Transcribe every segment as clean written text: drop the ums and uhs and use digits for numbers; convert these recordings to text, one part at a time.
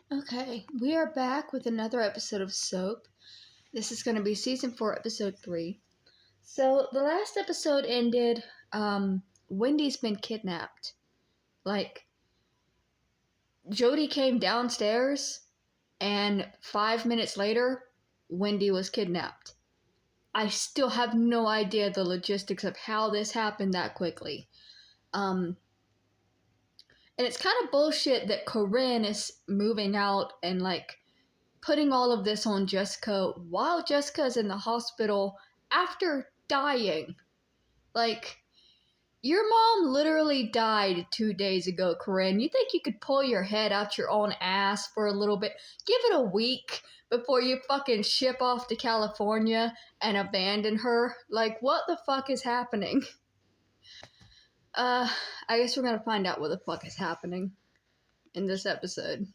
Okay, we are back with another episode of Soap. This is going to be season 4, episode 3. So, the last episode ended, Wendy's been kidnapped. Like, Jody came downstairs, and 5 minutes later, Wendy was kidnapped. I still have no idea the logistics of how this happened that quickly. And it's kind of bullshit that Corinne is moving out and, like, putting all of this on Jessica while Jessica's in the hospital after dying. Like, your mom literally died 2 days ago, Corinne. You think you could pull your head out your own ass for a little bit? Give it a week before you fucking ship off to California and abandon her? Like, what the fuck is happening? I guess we're gonna find out what the fuck is happening in this episode.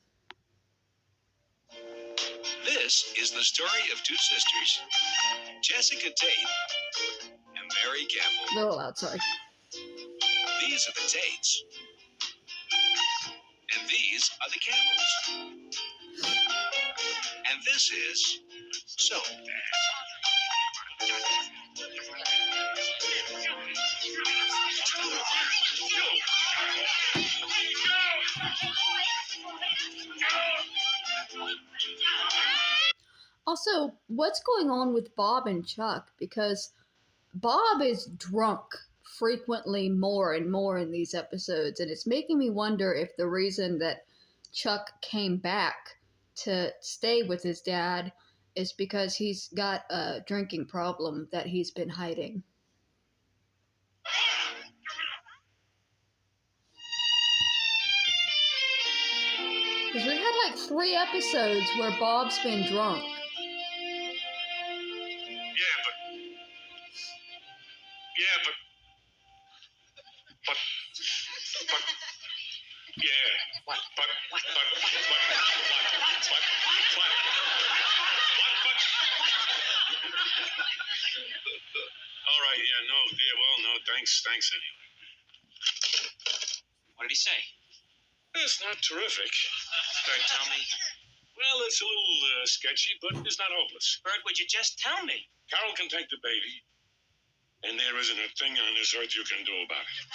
This is the story of two sisters, Jessica Tate and Mary Campbell. A little loud, sorry. These are the Tates. And these are the Campbells. And this is Soap. Also, what's going on with Bob and Chuck? Because Bob is drunk frequently more and more in these episodes, and it's making me wonder if the reason that Chuck came back to stay with his dad is because he's got a drinking problem that he's been hiding. Because we've had like 3 episodes where Bob's been drunk. All right, yeah, no, yeah, well, no, thanks anyway. What did he say? It's not terrific. Bert, tell me. Well, it's a little sketchy, but it's not hopeless. Bert, would you just tell me? Carol can take the baby, and there isn't a thing on this earth you can do about it.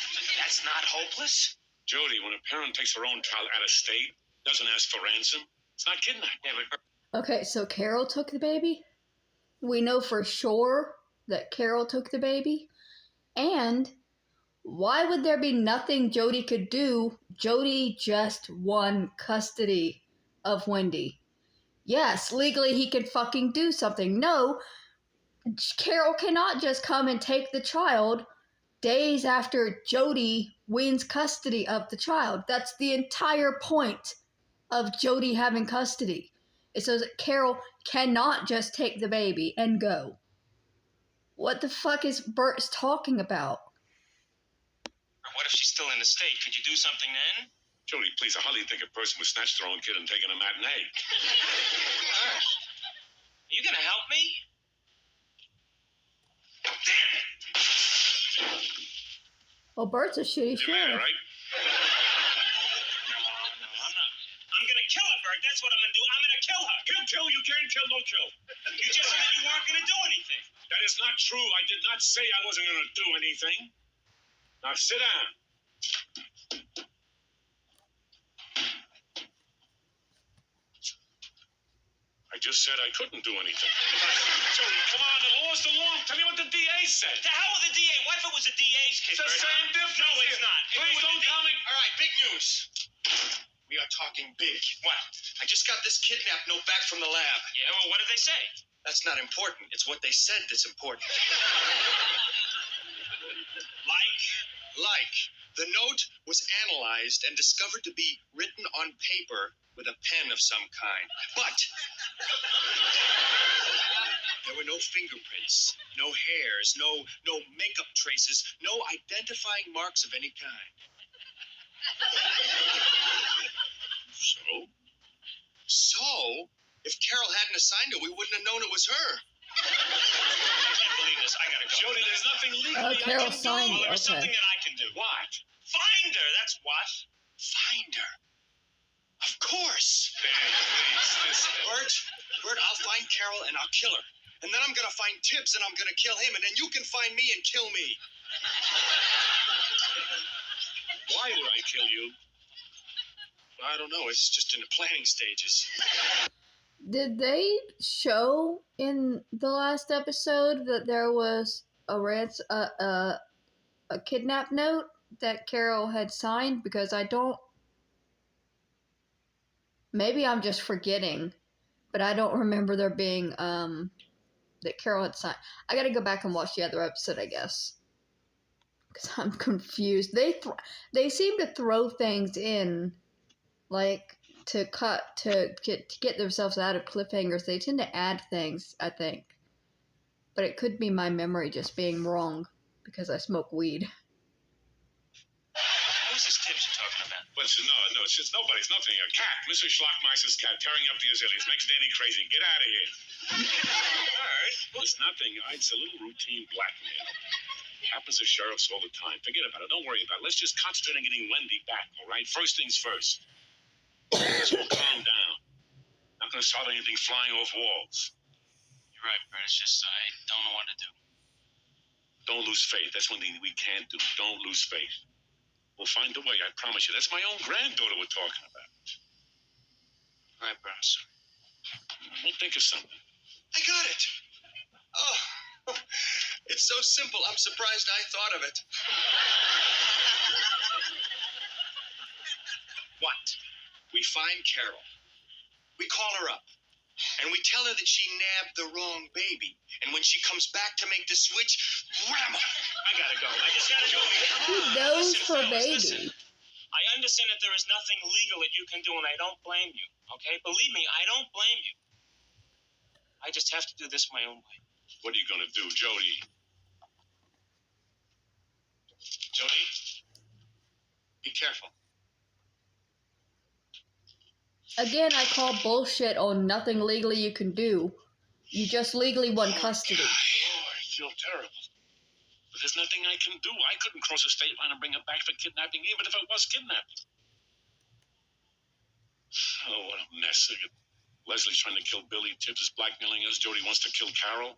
That's not hopeless? Jody, when a parent takes her own child out of state, doesn't ask for ransom, it's not kidnapping. Yeah, but Okay, so Carol took the baby? We know for sure that Carol took the baby? And why would there be nothing Jody could do? Jody just won custody of Wendy. Yes, legally he could fucking do something. No, Carol cannot just come and take the child days after Jody wins custody of the child. That's the entire point of Jody having custody. It says that Carol cannot just take the baby and go. What the fuck is Bert's talking about? what if she's still in the state? Could you do something then? Jody, please, I hardly think a person would snatch their own kid and take in a matinee. Bert, are you gonna help me? Damn it! Well, Bert's a shitty You're mad, sheriff. right? No, I'm not. I'm gonna kill her, Bert. That's what I'm gonna do. I'm gonna kill her. Kill, you can't kill, no kill. You just said you weren't gonna do anything. That is not true. I did not say I wasn't going to do anything. Now sit down. I just said I couldn't do anything. Jody, come on, the law's the law. Tell me what the DA said. The hell with the DA? What if it was the DA's kid, It's the Bert? same difference. No, it's here. not. If it Please was don't the tell me. All right, big news. We are talking big. What? I just got this kidnap note back from the lab. Yeah, well, what did they say? That's not important. It's what they said that's important. Like, the note was analyzed and discovered to be written on paper with a pen of some kind. But there were no fingerprints, no hairs, no makeup traces, no identifying marks of any kind. So, if Carol hadn't assigned it, we wouldn't have known it was her. I can't believe this. I gotta go. Jody, there's nothing legally Oh, I Carol can do. signed Well, it. there's Okay. something that I can do. What? Find her, that's what. Find her. Of course. There Bert, I'll find Carol and I'll kill her. And then I'm going to find Tibbs and I'm going to kill him. And then you can find me and kill me. Why would I kill you? I don't know. It's just in the planning stages. Did they show in the last episode that there was a kidnap note that Carol had signed? Because I don't. Maybe I'm just forgetting, but I don't remember there being that Carol had signed. I got to go back and watch the other episode, I guess, because I'm confused. They seem to throw things in, like to get themselves out of cliffhangers. They tend to add things, I think, but it could be my memory just being wrong because I smoke weed. Who's this Tibbs you're talking about? Well, no, it's nobody's nothing. A cat. Mr. Schlockmeister's cat tearing up the azaleas. Makes Danny crazy. Get out of here. It's nothing. It's a little routine blackmail. Happens to sheriffs all the time. Forget about it. Don't worry about it. Let's just concentrate on getting Wendy back, all right? First things first. Let's all calm down. Not going to start anything flying off walls. You're right, Bert. It's just I don't know what to do. Don't lose faith. That's one thing we can't do. Don't lose faith. We'll find a way, I promise you. That's my own granddaughter we're talking about. All right, Bert. I'm sorry. We'll think of something. I got it. Oh, it's so simple. I'm surprised I thought of it. What? We find Carol. We call her up. And we tell her that she nabbed the wrong baby. And when she comes back to make the switch, wham! I gotta go. I just gotta go. Who knows her Listen. baby? I understand that there is nothing legal that you can do, and I don't blame you. Okay? Believe me, I don't blame you. I just have to do this my own way. What are you going to do, Jody? Jody, be careful. Again, I call bullshit on nothing legally you can do. You just legally won custody. Oh, I feel terrible. But there's nothing I can do. I couldn't cross a state line and bring her back for kidnapping, even if it was kidnapped. Oh, what a mess. Leslie's trying to kill Billy. Tibbs is blackmailing us. Jody wants to kill Carol.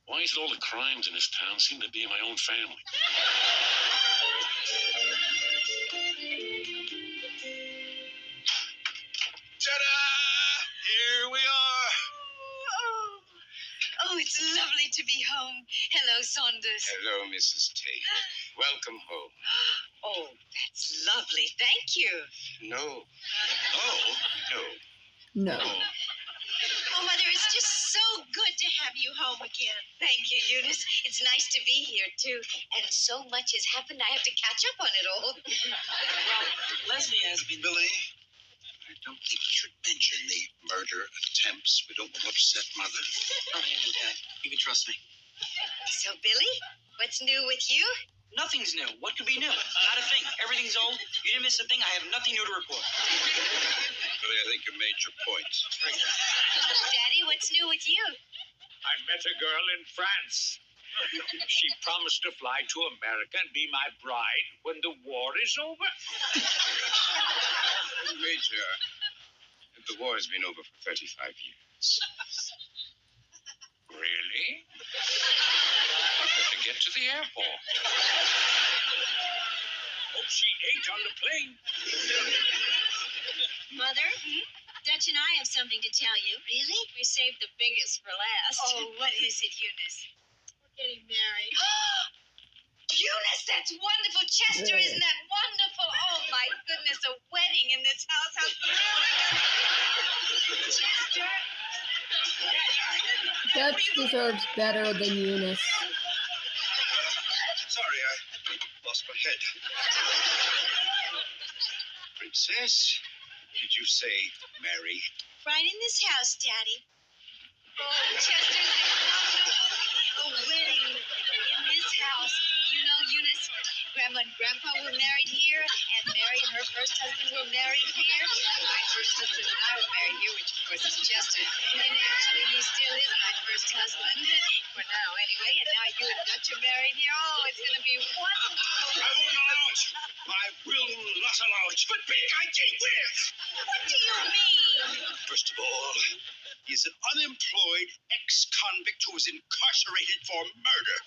Why is it all the crimes in this town seem to be in my own family? Ta-da! Here we are. Oh, it's lovely to be home. Hello, Saunders. Hello, Mrs. Tate. Welcome home. Oh, that's lovely. Thank you. No. Oh, no. No. Oh, Mother, it's just so good to have you home again. Thank you, Eunice. It's nice to be here, too. And so much has happened, I have to catch up on it all. Well, Leslie has been... Billy, I don't think you should mention the murder attempts. We don't want to upset Mother. I'll handle that. You can trust me. So, Billy, what's new with you? Nothing's new. What could be new? Not a thing. Everything's old. You didn't miss a thing. I have nothing new to report. Billy, I think you made your point. Daddy, what's new with you? I met a girl in France. She promised to fly to America and be my bride when the war is over. Major, the war has been over for 35 years. Really? I better get to the airport. Hope she ate on the plane. Mother, Dutch and I have something to tell you. Really? We saved the biggest for last. Oh, what is it, Eunice? We're getting married. Eunice, that's wonderful. Chester, isn't that wonderful? Oh, my goodness, a wedding in this house. How thrilling. Chester. Dutch deserves better than Eunice. Sorry, I lost my head. Princess, did you say marry? Right in this house, Daddy. Oh, Chester's a wonderful wedding in this house. You know, Eunice, Grandma and Grandpa were married here. Aunt Mary and her first husband were married here. My first husband and I were married here, which of course is Chester. And actually, he still is my first husband. For now, anyway. And now you and Dutch are married here. Oh, it's going to be wonderful. I won't allow it. I will not allow it. But Big Guy, gee whiz! What do you mean? First of all, he is an unemployed ex-convict who was incarcerated for murder.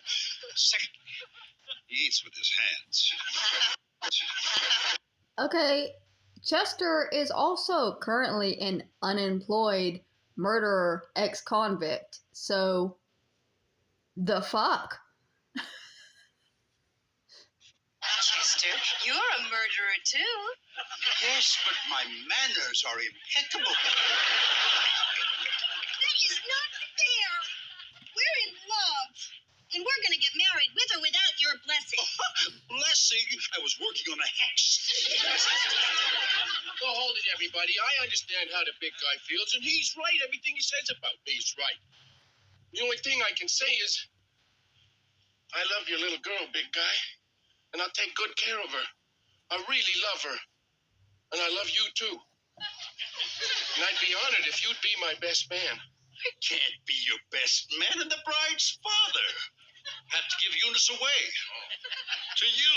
Secondly, he eats with his hands. Okay, Chester is also currently an unemployed murderer ex-convict. So, the fuck? Chester, you're a murderer, too. Yes, but my manners are impeccable. That is not fair. We're in love. And we're going to get married with or without your blessing. Blessing, I was working on a hex. Well, hold it, everybody. I understand how the big guy feels, and he's right. Everything he says about me is right. The only thing I can say is, I love your little girl, big guy, and I'll take good care of her. I really love her, and I love you too. And I'd be honored if you'd be my best man. I can't be your best man and the bride's father. Have to give Eunice away. To you.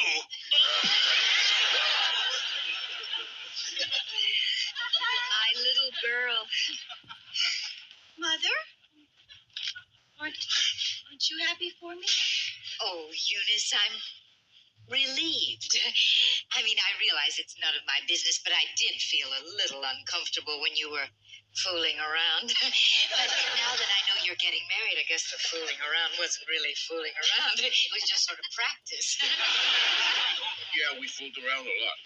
My little girl. Mother? Aren't you happy for me? Oh, Eunice, I'm relieved. I mean, I realize it's none of my business, but I did feel a little uncomfortable when you were fooling around. But now that I know you're getting married, I guess the fooling around wasn't really fooling around. It was just sort of practice. Yeah, we fooled around a lot.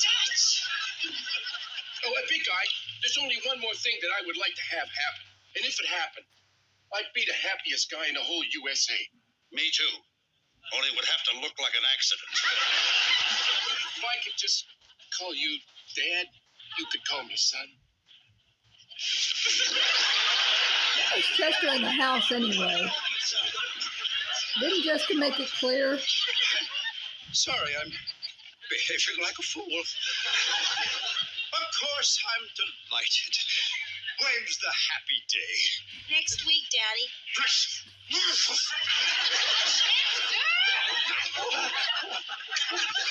Dutch! Oh, big guy, there's only one more thing that I would like to have happen. And if it happened, I'd be the happiest guy in the whole USA. Me too. Only it would have to look like an accident. If I could just call you Dad, you could call me son. Why is Chester in the house anyway? Didn't Jessica make it clear? Sorry, I'm behaving like a fool. Of course, I'm delighted. When's the happy day? Next week, Daddy.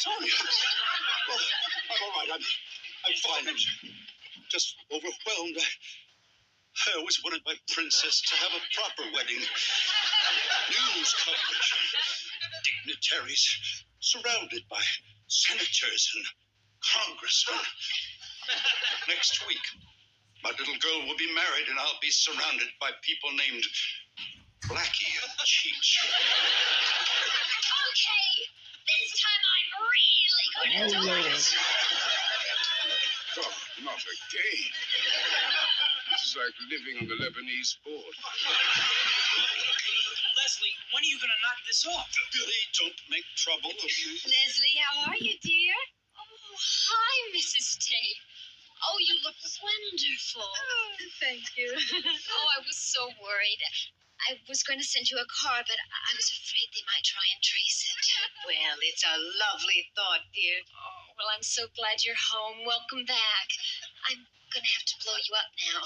Sorry. Oh, I'm all right. I'm fine. I'm just overwhelmed. I always wanted my princess to have a proper wedding. News coverage. Dignitaries surrounded by senators and congressmen. Next week, my little girl will be married and I'll be surrounded by people named Blackie and Cheech. Okay, this time I'm really going to do it. Oh, not again. This is like living on the Lebanese board. Leslie, when are you going to knock this off? Billy, don't make trouble. Leslie, how are you, dear? Oh, hi, Mrs. Tate. Oh, you look wonderful. Oh, thank you. Oh, I was so worried. I was going to send you a card, but I was afraid they might try and trace it. Well, it's a lovely thought, dear. Oh, well, I'm so glad you're home. Welcome back. I'm going to have to blow you up now.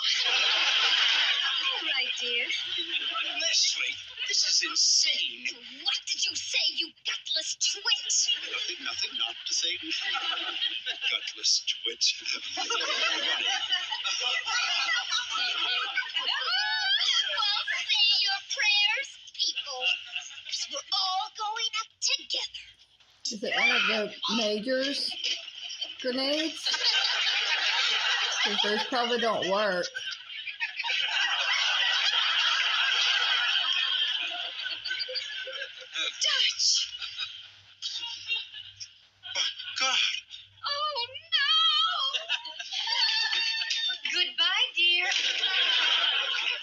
All right, dear. Leslie, this is insane. What did you say, you gutless twit? Nothing not to say. Gutless twit. Well, say your prayers, people. 'Cause we're all going up together. Is it one of the Major's grenades? Because those probably don't work. Dutch! God. Oh, no! Goodbye, dear.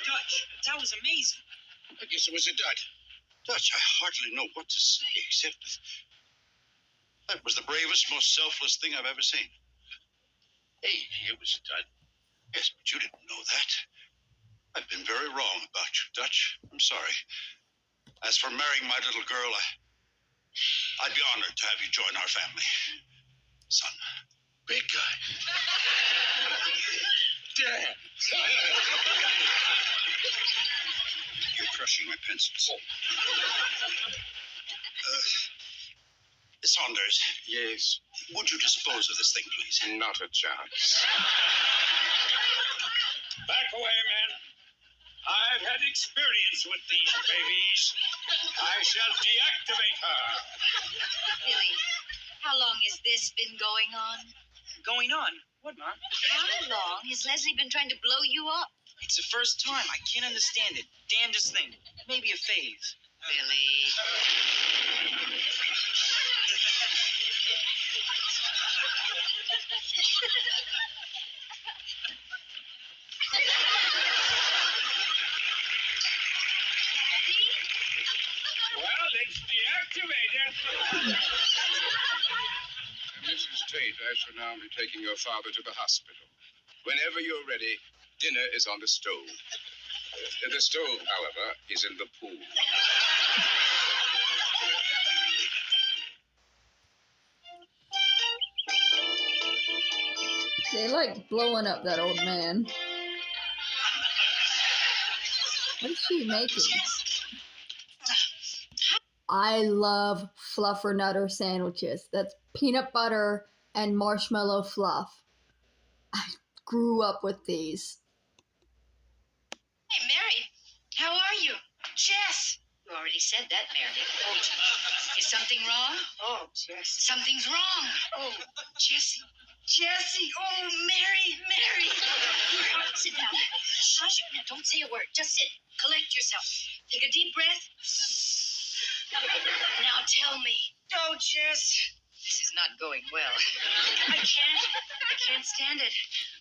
Dutch, that was amazing. I guess it was a dud. Dutch, I hardly know what to say, except that was the bravest, most selfless thing I've ever seen. Hey, it was a dud. Yes, but you didn't know that. I've been very wrong about you, Dutch. I'm sorry. As for marrying my little girl, I'd be honored to have you join our family. Son. Big guy. Dad. You're crushing my pencils. Saunders. Yes. Would you dispose of this thing, please? Not a chance. Back away, men. I've had experience with these babies. I shall deactivate her. Billy, how long has this been going on? Going on? What, Mom? How long has Leslie been trying to blow you up? It's the first time. I can't understand it. Damnedest thing. Maybe a phase. Billy. Well, it's deactivated. Mrs. Tate, I shall now be taking your father to the hospital. Whenever you're ready, dinner is on the stove. The stove, however, is in the pool. They like blowing up that old man. What is she making? I love fluffernutter sandwiches. That's peanut butter and marshmallow fluff. I grew up with these. Hey, Mary, how are you? Jess! You already said that, Mary. Oh, is something wrong? Oh, Jess. Something's wrong. Oh, Jessie. Jessie. Oh, Mary. Here, sit down. Shush. Now, don't say a word. Just sit. Collect yourself. Take a deep breath. Now tell me. Oh, Jess. This is not going well. I can't stand it.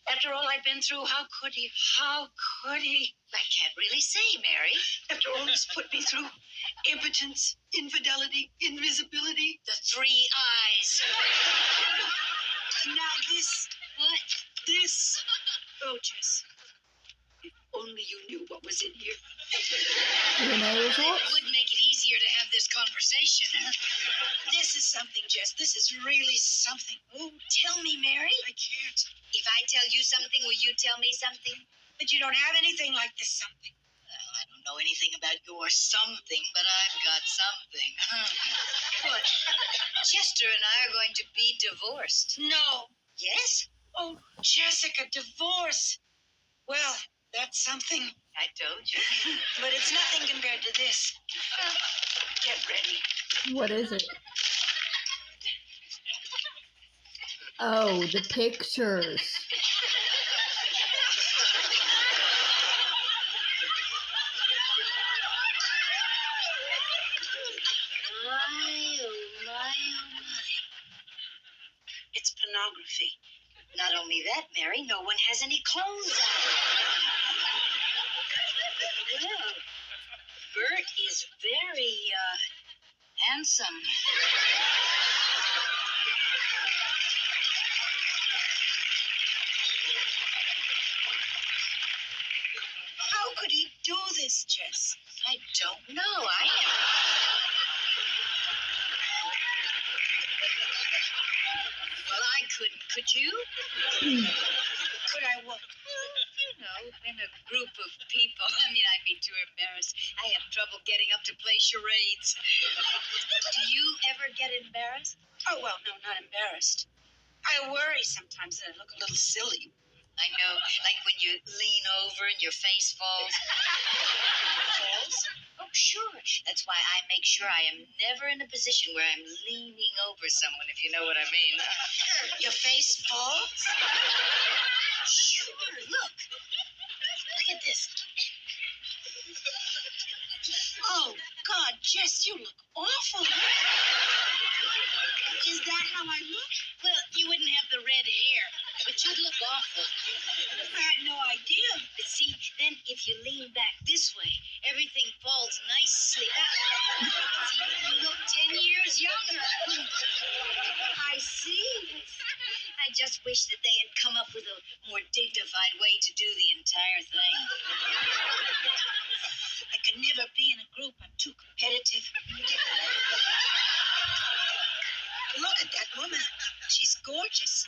After all I've been through, how could he? How could he? I can't really say, Mary. After all he's put me through. Impotence, infidelity, invisibility. The 3 eyes. And now this. What? This. Oh, Jess. If only you knew what was in here. You know It results? would make it easier to have this conversation. This is something, Jess. This is really something. Oh, tell me, Mary. I can't. If I tell you something, will you tell me something? But you don't have anything like this something. Well, I don't know anything about your something, but I've got something. What? Chester and I are going to be divorced. No. Yes? Oh, Jessica, divorce. Well, that's something. I told you. But it's nothing compared to this. Get ready. What is it? Oh, the pictures. My, oh my. It's pornography. Not only that, Mary, no one has any clothes on. Well, Bert is very, handsome. How could he do this, Jess? I don't know. Well, I couldn't. Could you? Could I what? You know, in a group of people. I mean, I'd be too embarrassed. I have trouble getting up to play charades. Do you ever get embarrassed? Oh, well, no, not embarrassed. I worry sometimes that I look a little silly. I know, like when you lean over and your face falls. Falls? Oh, sure. That's why I make sure I am never in a position where I'm leaning over someone, if you know what I mean. Your face falls? Sure, look. Look at this. Oh, God, Jess, you look awful. Is that how I look? Well, you wouldn't have the red hair, but you'd look awful. I had no idea. But see, then if you lean back this way, everything falls nicely back. See, you look 10 years younger. I see. I just wish that they had come up with a more dignified way to do the entire thing. I could never be in a group. I'm too competitive. Look at that woman. She's gorgeous.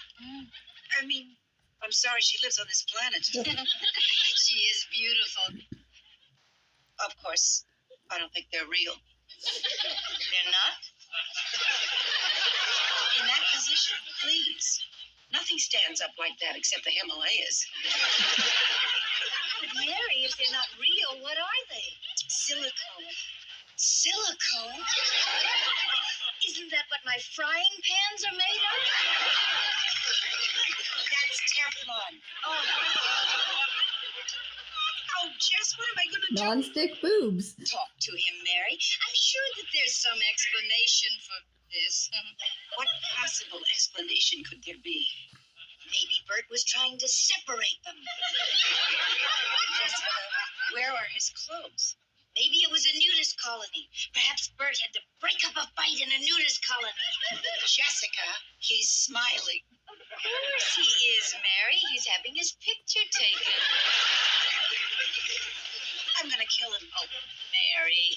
I mean, I'm sorry she lives on this planet. She is beautiful. Of course, I don't think they're real. They're not? In that position, please. Nothing stands up like that except the Himalayas. But Mary, if they're not real, what are they? Silicone. Silicone? Isn't that what my frying pans are made of? That's Teflon. Oh, Jess, what am I going to do? Non-stick boobs. Talk to him, Mary. I'm sure that there's some explanation for this. What possible explanation could there be? Maybe Bert was trying to separate them. Jessica, where are his clothes? Maybe it was a nudist colony. Perhaps Bert had to break up a fight in a nudist colony. Jessica, he's smiling. Of course he is, Mary. He's having his picture taken. I'm going to kill him. Oh, Mary.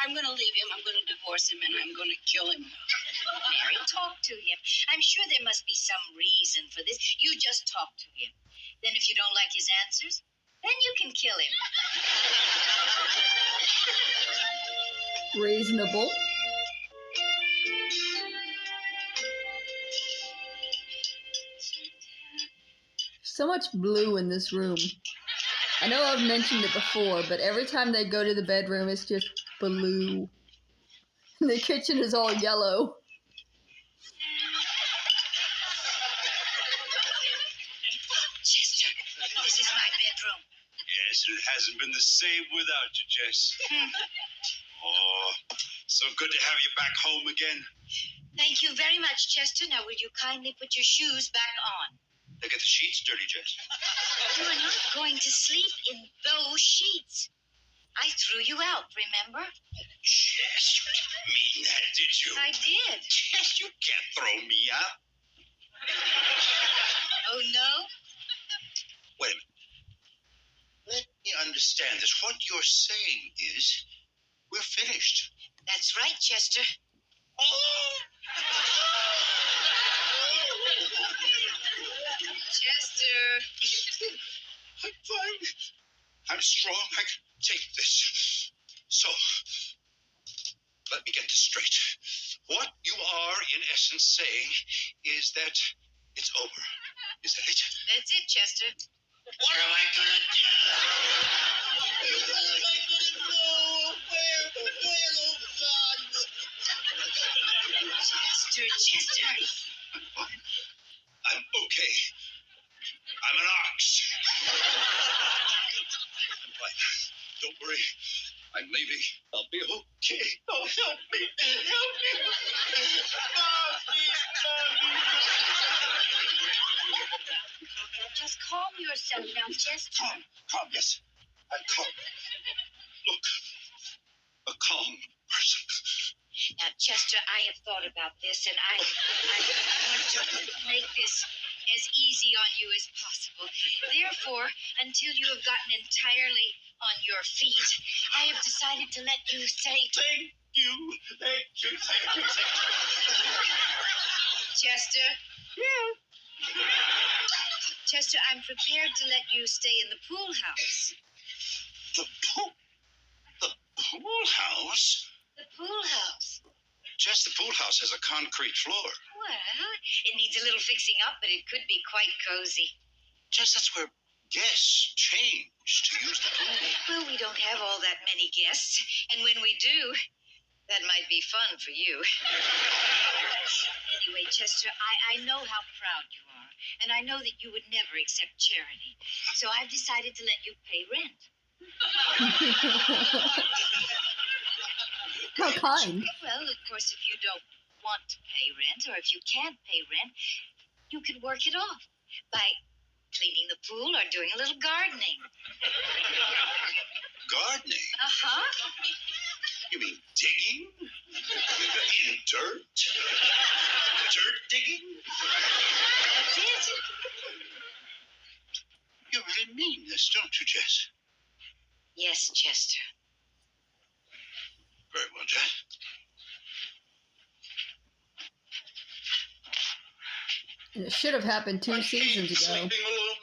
I'm going to leave him. I'm going to divorce him, and I'm going to kill him. Mary, talk to him. I'm sure there must be some reason for this. You just talk to him. Then if you don't like his answers, then you can kill him. Reasonable. So much blue in this room. I know I've mentioned it before, but every time they go to the bedroom, it's just blue. The kitchen is all yellow. Chester, this is my bedroom. Yes, it hasn't been the same without you, Jess. Oh, so good to have you back home again. Thank you very much, Chester. Now, will you kindly put your shoes back on? They get the sheets dirty, Jess. You are not going to sleep in those sheets. I threw you out, remember? Jess, you didn't mean that, did you? I did. Jess, you can't throw me out. Oh, no? Wait a minute. Let me understand this. What you're saying is we're finished. That's right, Chester. Oh! Chester. I'm fine. I'm strong. I can take this. So, let me get this straight. What you are, in essence, saying is that it's over. Is that it? That's it, Chester. What am I gonna do? What am I gonna do? Where, oh God? Chester. I'm fine. I'm okay. I'm an ox. I'm fine. Don't worry. I'm leaving. I'll be okay. Oh, help me. Help me. Just calm yourself now, Chester. Calm, yes. I'm calm. Look, a calm person. Now, Chester, I have thought about this, and I want to make this as easy on you as possible. Therefore, until you have gotten entirely on your feet, I have decided to let you stay. Thank you. Thank you. Thank you. Thank you. Chester? Yeah. Chester, I'm prepared to let you stay in the pool house. The pool house? The pool house. Just the pool house has a concrete floor. Well, it needs a little fixing up, but it could be quite cozy. Just that's where guests change to use the pool. Well, we don't have all that many guests, and when we do, that might be fun for you. Anyway, Chester, I know how proud you are, and I know that you would never accept charity, so I've decided to let you pay rent. How kind. Well, of course, if you don't want to pay rent, or if you can't pay rent, you could work it off by cleaning the pool or doing a little gardening. Gardening? Uh-huh. You mean digging? In dirt? Dirt digging? That's it. You really mean this, don't you, Jess? Yes, Chester. Very well, Jess. And it should have happened 2 seasons ago. Sleeping alone.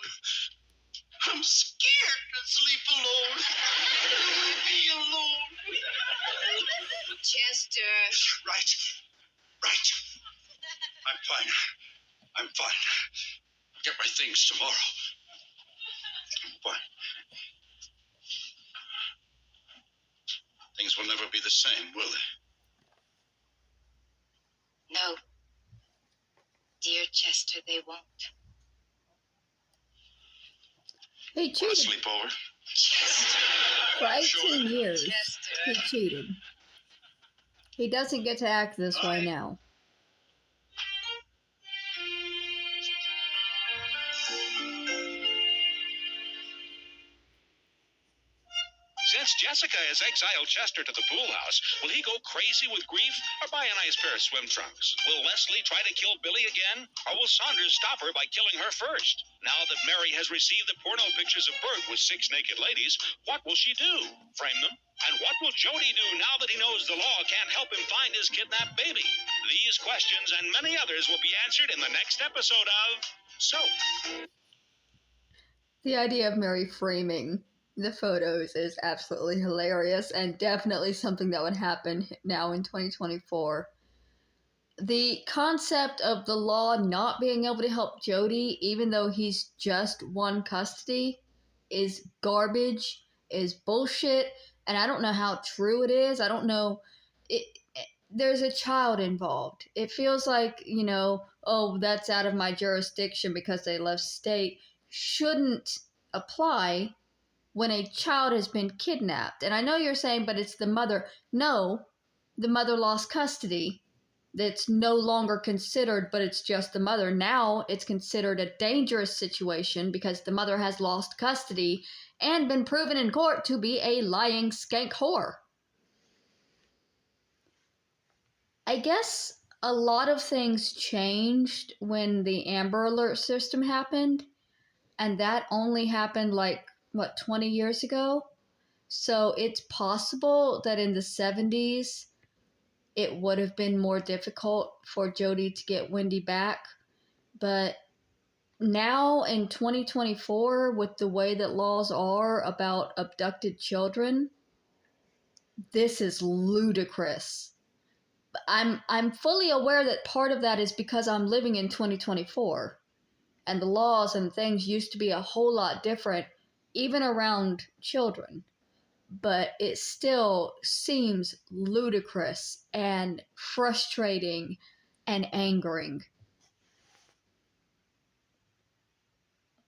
I'm scared to sleep alone. Leave me alone. Chester. Right. I'm fine. I'll get my things tomorrow. I'm fine. Things will never be the same, will they? No. Dear Chester, they won't. He Want to cheated. sleep over? Chester. For 18 years, Chester. he cheated. He doesn't get to act this way now. Since Jessica has exiled Chester to the pool house, will he go crazy with grief or buy a nice pair of swim trunks? Will Leslie try to kill Billy again, or will Saunders stop her by killing her first? Now that Mary has received the porno pictures of Bert with 6 naked ladies, what will she do? Frame them? And what will Jody do now that he knows the law can't help him find his kidnapped baby? These questions and many others will be answered in the next episode of Soap. The idea of Mary framing the photos is absolutely hilarious and definitely something that would happen now in 2024. The concept of the law not being able to help Jody, even though he's just won custody, is garbage, is bullshit, and I don't know how true it is. I don't know. There's a child involved. It feels like, oh, that's out of my jurisdiction because they left state. Shouldn't apply when a child has been kidnapped. And I know you're saying, but it's the mother. No, the mother lost custody. That's no longer considered, but it's just the mother. Now it's considered a dangerous situation because the mother has lost custody and been proven in court to be a lying skank whore. I guess a lot of things changed when the Amber Alert system happened, and that only happened 20 years ago? So it's possible that in the 70s, it would have been more difficult for Jody to get Wendy back. But now in 2024, with the way that laws are about abducted children, this is ludicrous. I'm fully aware that part of that is because I'm living in 2024. And the laws and things used to be a whole lot different, even around children. But it still seems ludicrous and frustrating and angering.